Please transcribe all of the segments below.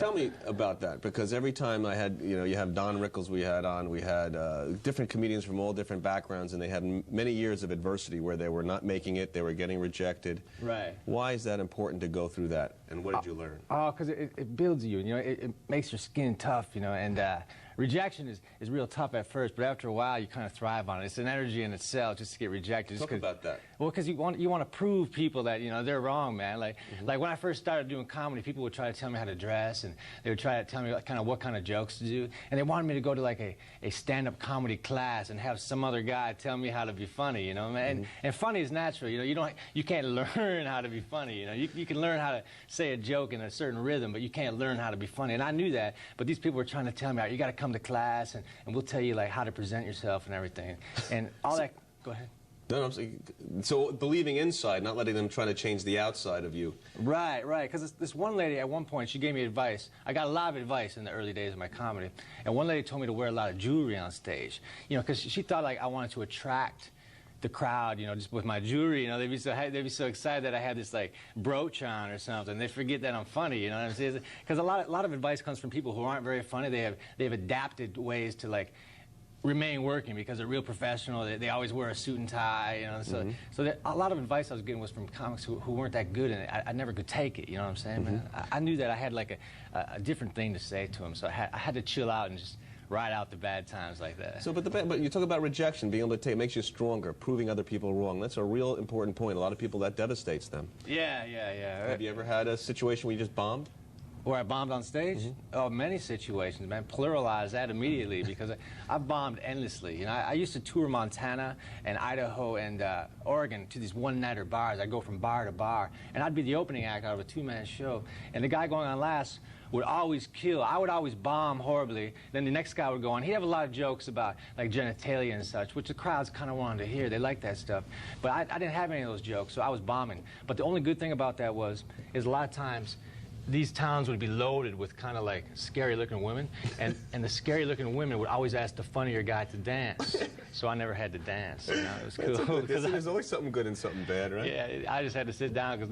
Tell me about that, because every time I had, you have Don Rickles we had on, we had different comedians from all different backgrounds, and they had many years of adversity where they were not making it, they were getting rejected. Right. Why is that important to go through that, and what did you learn? Oh, because it builds you, it makes your skin tough, and rejection is real tough at first, but after a while you kind of thrive on it. It's an energy in itself just to get rejected. Talk about that. Well, because you want to prove people that, they're wrong, man. Like when I first started doing comedy, people would try to tell me how to dress, and they would try to tell me what kind of jokes to do, and they wanted me to go to like a stand-up comedy class and have some other guy tell me how to be funny, and funny is natural, you can't learn how to be funny, you can learn how to say a joke in a certain rhythm, but you can't learn how to be funny, and I knew that, but these people were trying to tell me, you got to come to class, and we'll tell you like how to present yourself and everything, and all that. Go ahead. No, I'm saying, so believing inside, not letting them try to change the outside of you. Right, because this one lady at one point, she gave me advice. I got a lot of advice in the early days of my comedy, and one lady told me to wear a lot of jewelry on stage, because she thought like I wanted to attract the crowd, just with my jewelry, they'd be so excited that I had this like brooch on or something. They forget that I'm funny, you know what I'm saying? Because a lot of advice comes from people who aren't very funny. They have adapted ways to like remain working because they're real professional. They always wear a suit and tie, So a lot of advice I was getting was from comics who weren't that good, and I never could take it. You know what I'm saying, man? I knew that I had like a different thing to say to them, so I had to chill out and just ride out the bad times like that. So, but you talk about rejection, being able to take, makes you stronger, proving other people wrong. That's a real important point. A lot of people, that devastates them. Yeah. Have you ever had a situation where you just bombed? Where I bombed on stage? Oh, many situations, man. Pluralize that immediately because I bombed endlessly. I used to tour Montana and Idaho and Oregon to these one-nighter bars. I'd go from bar to bar, and I'd be the opening act out of a two-man show. And the guy going on last would always kill. I would always bomb horribly. Then the next guy would go on. He'd have a lot of jokes about like genitalia and such, which the crowds kind of wanted to hear. They liked that stuff. But I didn't have any of those jokes, so I was bombing. But the only good thing about that is a lot of times these towns would be loaded with kind of like scary-looking women, and the scary-looking women would always ask the funnier guy to dance. So I never had to dance. It was cool. There's always something good and something bad, right? Yeah, I just had to sit down because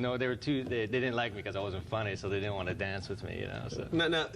they didn't like me because I wasn't funny, so they didn't want to dance with me. So. Now,